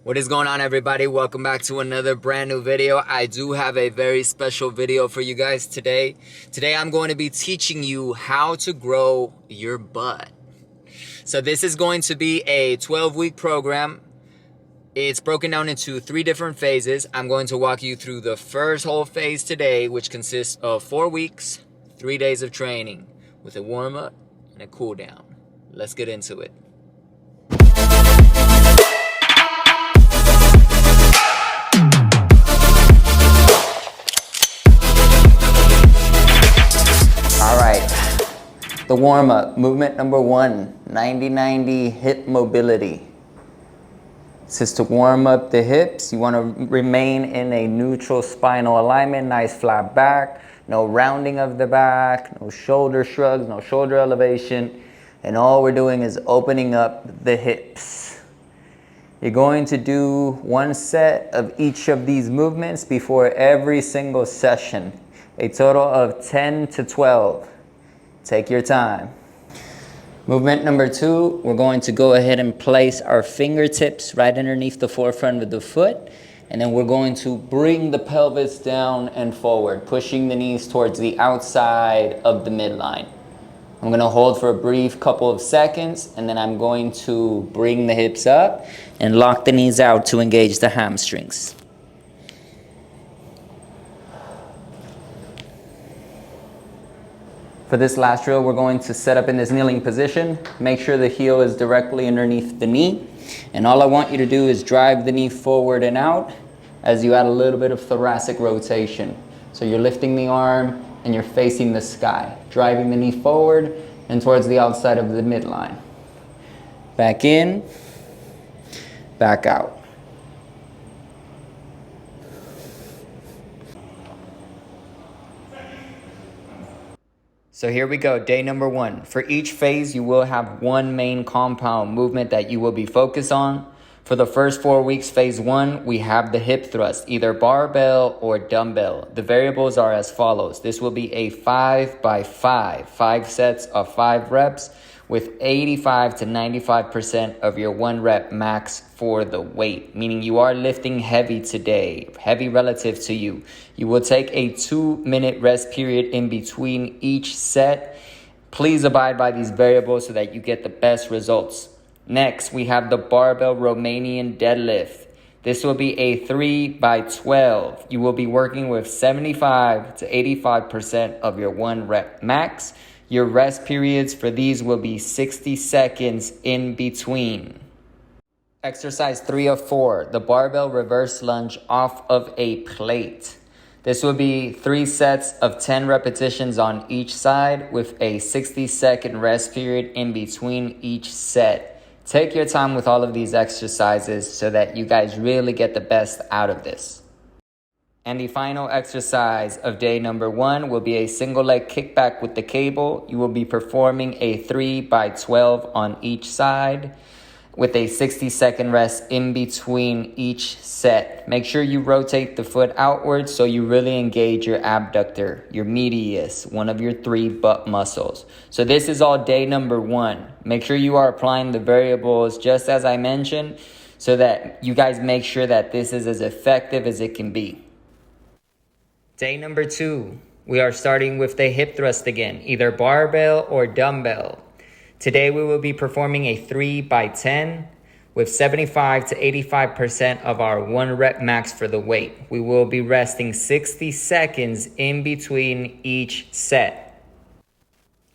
What is going on, everybody? Welcome back to another brand new video. I do have a very special video for you guys today. Today I'm going to be teaching you how to grow your butt. So this is going to be a 12-week program. It's broken down into 3 different phases. I'm going to walk you through the first whole phase today, which consists of 4 weeks, 3 days of training with a warm-up and a cool-down. Let's get into it. All right, the warm-up, movement number 1, 90-90 hip mobility. This is to warm up the hips. You want to remain in a neutral spinal alignment, nice flat back, no rounding of the back, no shoulder shrugs, no shoulder elevation. And all we're doing is opening up the hips. You're going to do 1 set of each of these movements before every single session. A total of 10 to 12. Take your time. Movement number 2, we're going to go ahead and place our fingertips right underneath the forefront of the foot. And then we're going to bring the pelvis down and forward, pushing the knees towards the outside of the midline. I'm going to hold for a brief couple of seconds, and then I'm going to bring the hips up and lock the knees out to engage the hamstrings. For this last drill, we're going to set up in this kneeling position. Make sure the heel is directly underneath the knee. And all I want you to do is drive the knee forward and out as you add a little bit of thoracic rotation. So you're lifting the arm and you're facing the sky, driving the knee forward and towards the outside of the midline. Back in, back out. So here we go, day number 1. For each phase, you will have 1 main compound movement that you will be focused on. For the first 4 weeks, phase 1, we have the hip thrust, either barbell or dumbbell. The variables are as follows. This will be a 5 by 5, 5 sets of 5 reps with 85 to 95% of your 1 rep max for the weight, meaning you are lifting heavy today, heavy relative to you. You will take a 2-minute rest period in between each set. Please abide by these variables so that you get the best results. Next, we have the barbell Romanian deadlift. This will be a 3 by 12. You will be working with 75 to 85% of your 1 rep max. Your rest periods for these will be 60 seconds in between. Exercise 3 of 4, the barbell reverse lunge off of a plate. This will be 3 sets of 10 repetitions on each side with a 60-second rest period in between each set. Take your time with all of these exercises so that you guys really get the best out of this. And the final exercise of day number 1 will be a single leg kickback with the cable. You will be performing a 3 by 12 on each side with a 60-second rest in between each set. Make sure you rotate the foot outwards so you really engage your abductor, your medius, one of your 3 butt muscles. So this is all day number 1. Make sure you are applying the variables just as I mentioned so that you guys make sure that this is as effective as it can be. Day number 2, we are starting with the hip thrust again, either barbell or dumbbell. Today we will be performing a 3 by 10 with 75 to 85% of our 1 rep max for the weight. We will be resting 60 seconds in between each set.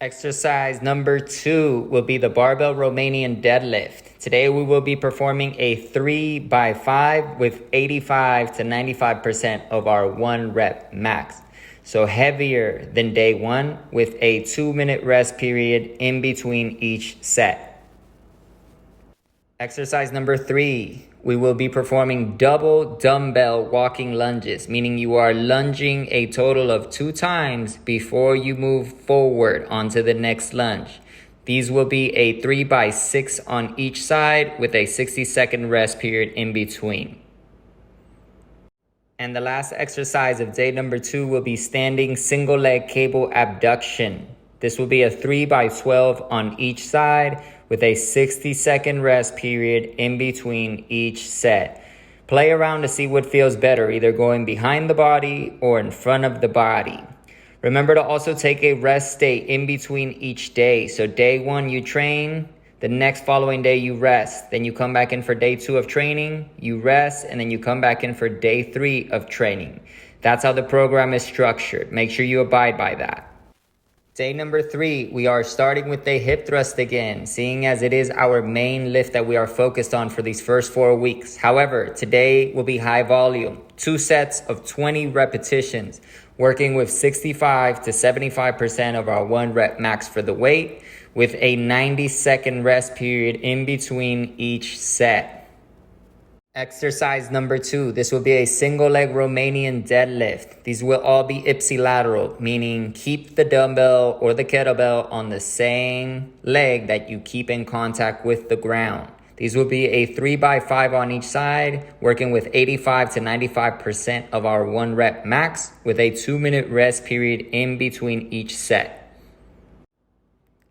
Exercise number 2 will be the barbell Romanian deadlift. Today we will be performing a 3 by 5 with 85 to 95% of our 1 rep max. So heavier than day 1 with a 2-minute rest period in between each set. Exercise number 3, we will be performing double dumbbell walking lunges, meaning you are lunging a total of 2 times before you move forward onto the next lunge. These will be a 3 by 6 on each side with a 60-second rest period in between. And the last exercise of day number 2 will be standing single leg cable abduction. This will be a 3 by 12 on each side with a 60-second rest period in between each set. Play around to see what feels better, either going behind the body or in front of the body. Remember to also take a rest state in between each day. So day 1 you train, the next following day you rest. Then you come back in for day 2 of training, you rest, and then you come back in for day 3 of training. That's how the program is structured. Make sure you abide by that. Day number 3, we are starting with the hip thrust again, seeing as it is our main lift that we are focused on for these first 4 weeks. However, today will be high volume, 2 sets of 20 repetitions, working with 65 to 75% of our 1 rep max for the weight, with a 90-second rest period in between each set. Exercise number 2, this will be a single leg Romanian deadlift. These will all be ipsilateral, meaning keep the dumbbell or the kettlebell on the same leg that you keep in contact with the ground. These will be a 3x5 on each side, working with 85 to 95% of our 1 rep max, with a 2-minute rest period in between each set.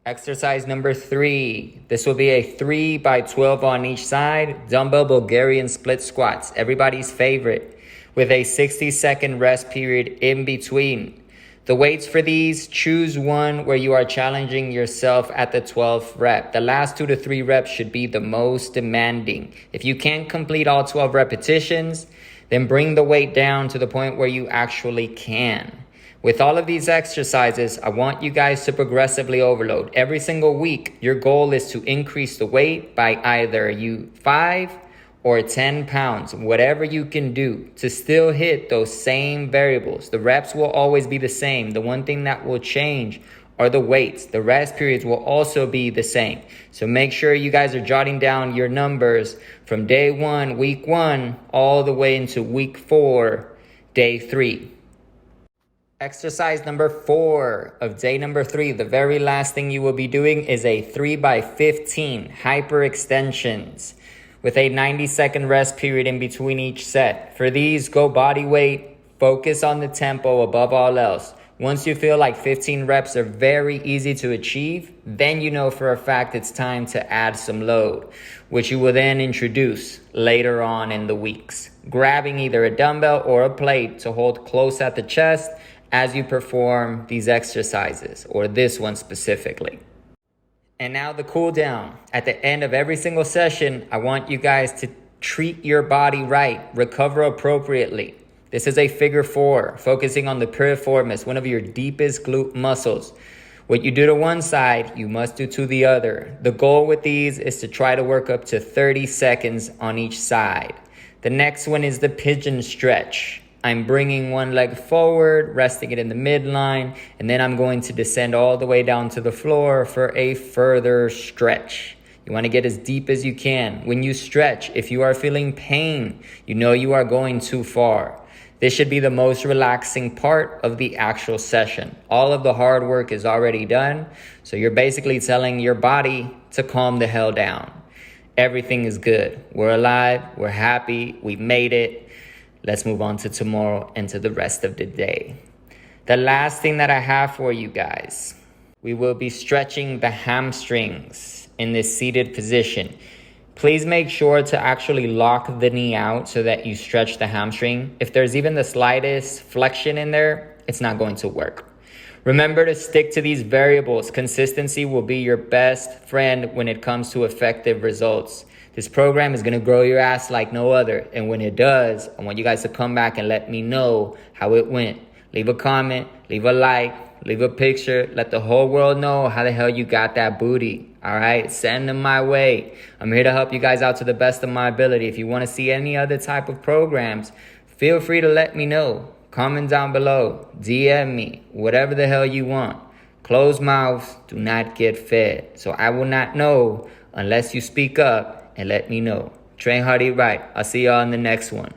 Exercise number 3, this will be a 3x12 on each side, dumbbell Bulgarian split squats, everybody's favorite, with a 60-second rest period in between. The weights for these, choose one where you are challenging yourself at the 12th rep. The last 2 to 3 reps should be the most demanding. If you can't complete all 12 repetitions, then bring the weight down to the point where you actually can. With all of these exercises, I want you guys to progressively overload. Every single week, your goal is to increase the weight by either 5 or 10 pounds, whatever you can do to still hit those same variables. The reps will always be the same. The one thing that will change are the weights. The rest periods will also be the same. So make sure you guys are jotting down your numbers from day 1, week 1, all the way into week 4, day 3. Exercise number 4 of day number 3, the very last thing you will be doing is a 3x15 hyperextensions with a 90-second rest period in between each set. For these, go body weight, focus on the tempo above all else. Once you feel like 15 reps are very easy to achieve, then you know for a fact it's time to add some load, which you will then introduce later on in the weeks. Grabbing either a dumbbell or a plate to hold close at the chest as you perform these exercises, or this one specifically. And now the cool down. At the end of every single session, I want you guys to treat your body right, recover appropriately. This is a figure 4, focusing on the piriformis, one of your deepest glute muscles. What you do to one side, you must do to the other. The goal with these is to try to work up to 30 seconds on each side. The next one is the pigeon stretch. I'm bringing one leg forward, resting it in the midline, and then I'm going to descend all the way down to the floor for a further stretch. You want to get as deep as you can. When you stretch, if you are feeling pain, you know you are going too far. This should be the most relaxing part of the actual session. All of the hard work is already done, so you're basically telling your body to calm the hell down. Everything is good. We're alive, we're happy, we made it. Let's move on to tomorrow and to the rest of the day. The last thing that I have for you guys, we will be stretching the hamstrings in this seated position. Please make sure to actually lock the knee out so that you stretch the hamstring. If there's even the slightest flexion in there, it's not going to work. Remember to stick to these variables. Consistency will be your best friend when it comes to effective results. This program is going to grow your ass like no other. And when it does, I want you guys to come back and let me know how it went. Leave a comment, leave a like, leave a picture. Let the whole world know how the hell you got that booty. All right, send them my way. I'm here to help you guys out to the best of my ability. If you want to see any other type of programs, feel free to let me know. Comment down below, DM me, whatever the hell you want. Closed mouths do not get fed. So I will not know unless you speak up and let me know. Train hard, eat right. I'll see y'all in the next one.